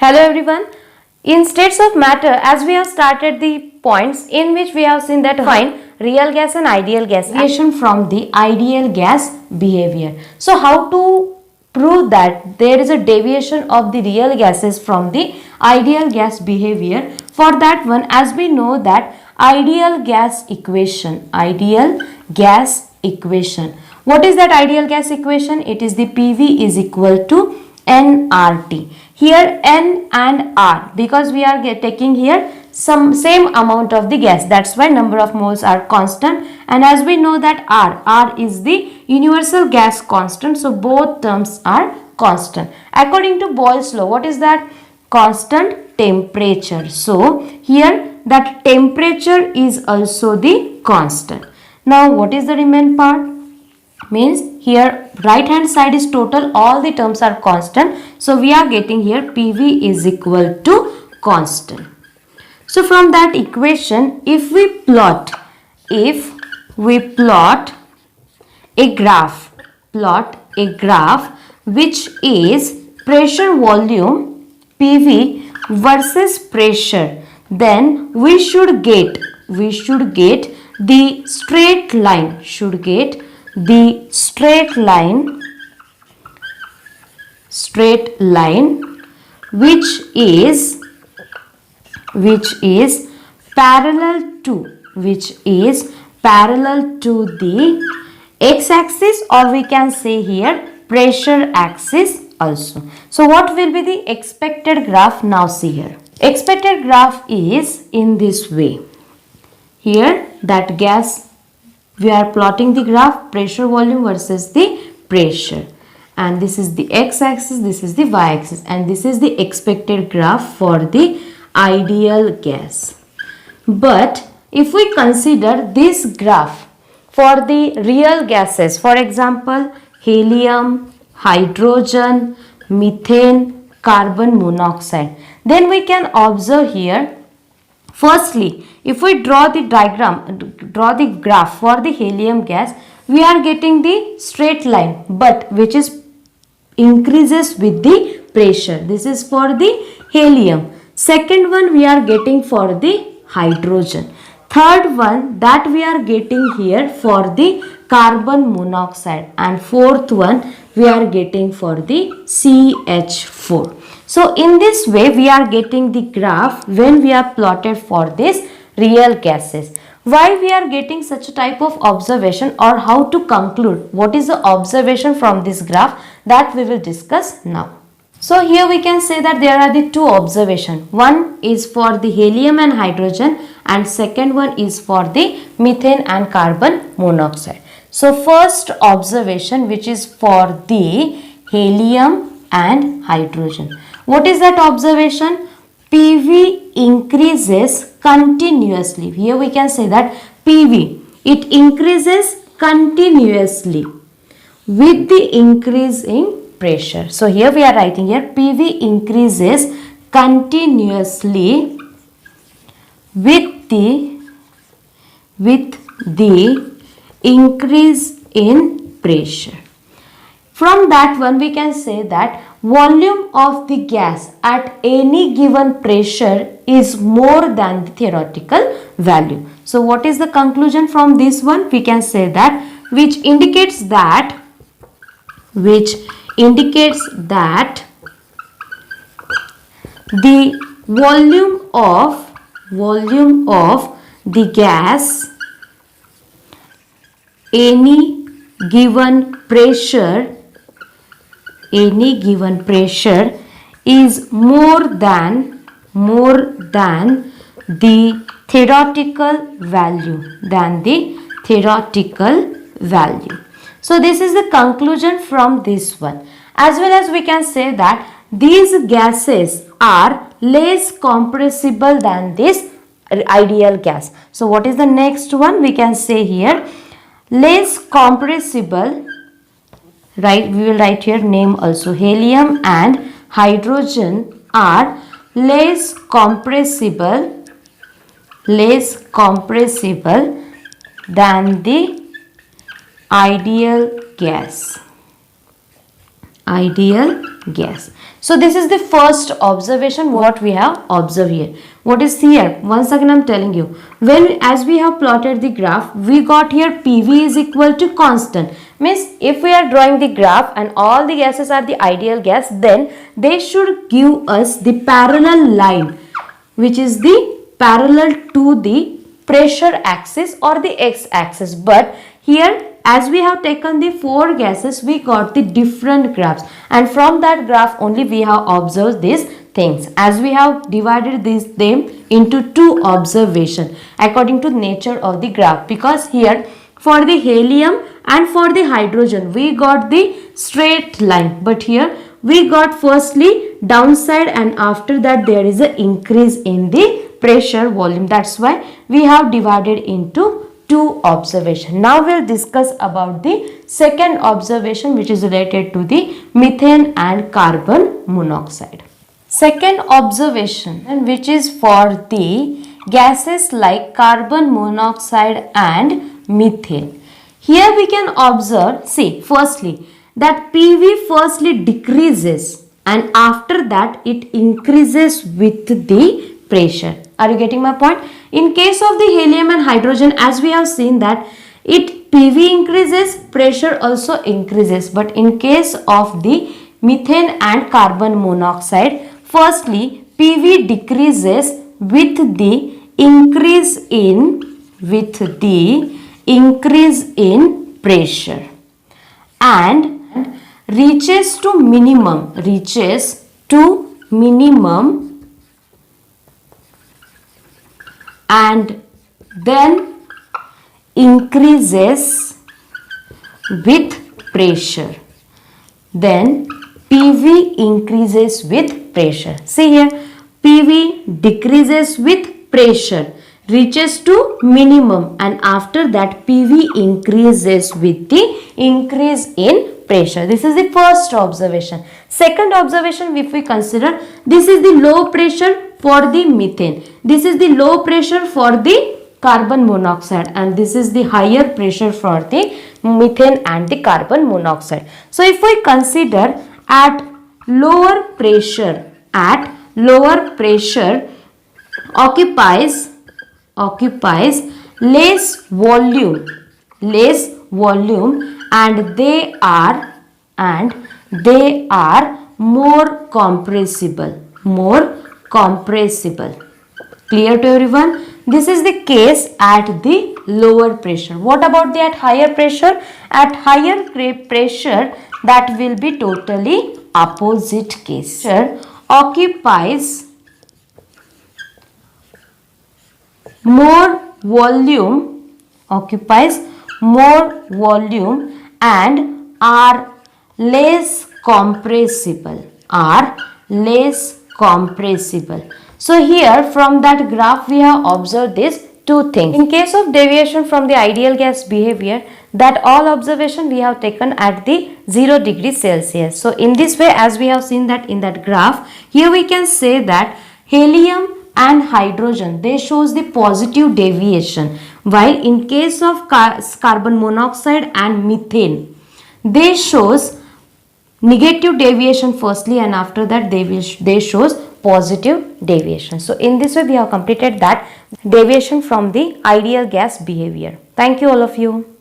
Hello everyone. In states of matter, as we have started the points in which we have seen that find real gas and ideal gas deviation from the ideal gas behavior. So how to prove that there is a deviation of the real gases from the ideal gas behavior? For that one, as we know that ideal gas equation, what is that ideal gas equation? It is the PV is equal to nRT. Here N and R, because we are taking here some same amount of the gas, that's why number of moles are constant. And as we know that R is the universal gas constant, so both terms are constant. According to Boyle's law, what is that? Constant temperature. So here that temperature is also the constant. Now what is the remaining part? Means here right hand side is total, all the terms are constant, so we are getting here PV is equal to constant. So from that equation, if we plot a graph which is pressure volume PV versus pressure, then we should get the straight line, which is parallel to the x-axis, or we can say here pressure axis also. So what will be the expected graph? Now see here, expected graph is in this way. Here that gas, we are plotting the graph pressure volume versus the pressure, and this is the x-axis, this is the y-axis, and this is the expected graph for the ideal gas. But if we consider this graph for the real gases, for example helium, hydrogen, methane, carbon monoxide, then we can observe here. Firstly, if we draw the graph for the helium gas, we are getting the straight line, but which is increases with the pressure. This is for the helium. Second one we are getting for the hydrogen. Third one that we are getting here for the carbon monoxide, and fourth one we are getting for the CH4. So in this way we are getting the graph when we are plotted for this real gases. Why we are getting such a type of observation, or how to conclude what is the observation from this graph, that we will discuss now. So here we can say that there are the two observations. One is for the helium and hydrogen, and second one is for the methane and carbon monoxide. So first observation, which is for the helium and hydrogen. What is that observation? PV increases continuously. Here we can say that PV, it increases continuously with the increase in pressure. So here we are writing here PV increases continuously with the increase in pressure. From that one we can say that volume of the gas at any given pressure is more than the theoretical value. So what is the conclusion from this one? We can say that which indicates that the volume of the gas any given pressure is more than the theoretical value. So this is the conclusion from this one. As well as we can say that these gases are less compressible than this ideal gas. So what is the next one? We can say here less compressible, right? We will write here name also. Helium and hydrogen are less compressible than the ideal gas. ideal gas. So this is the first observation what we have observed here. What is here? Once again I am telling you, when as we have plotted the graph, we got here PV is equal to constant. Means if we are drawing the graph and all the gases are the ideal gas, then they should give us the parallel line, which is the parallel to the pressure axis or the x-axis. But here as we have taken the four gases, we got the different graphs, and from that graph only we have observed these things, as we have divided them into two observations according to nature of the graph. Because here for the helium and for the hydrogen we got the straight line, but here we got firstly downside and after that there is an increase in the pressure volume. That's why we have divided into two observation. Now we'll discuss about the second observation, which is related to the methane and carbon monoxide. Second observation, and which is for the gases like carbon monoxide and methane. Here we can observe, see, firstly that PV firstly decreases and after that it increases with the pressure. Are you getting my point? In case of the helium and hydrogen, as we have seen that it PV increases, pressure also increases. But in case of the methane and carbon monoxide, firstly PV decreases with the increase in pressure and reaches to minimum and then increases with pressure. Then PV increases with pressure. See here, PV decreases with pressure, reaches to minimum, and after that PV increases with the increase in pressure. This is the first observation. Second observation, if we consider, this is the low pressure for the methane, this is the low pressure for the carbon monoxide, and this is the higher pressure for the methane and the carbon monoxide. So if we consider at lower pressure occupies less volume and they are more compressible. Clear to everyone? This is the case at the lower pressure. What about the at higher pressure? At higher pressure, that will be totally opposite case. Occupies more volume and are less compressible. So here from that graph we have observed these two things. In case of deviation from the ideal gas behavior, that all observation we have taken at the 0 degree Celsius. So in this way, as we have seen that in that graph, here we can say that helium and hydrogen, they shows the positive deviation, while in case of carbon monoxide and methane, they shows negative deviation firstly, and after that they shows positive deviation. So in this way we have completed that deviation from the ideal gas behavior. Thank you all of you.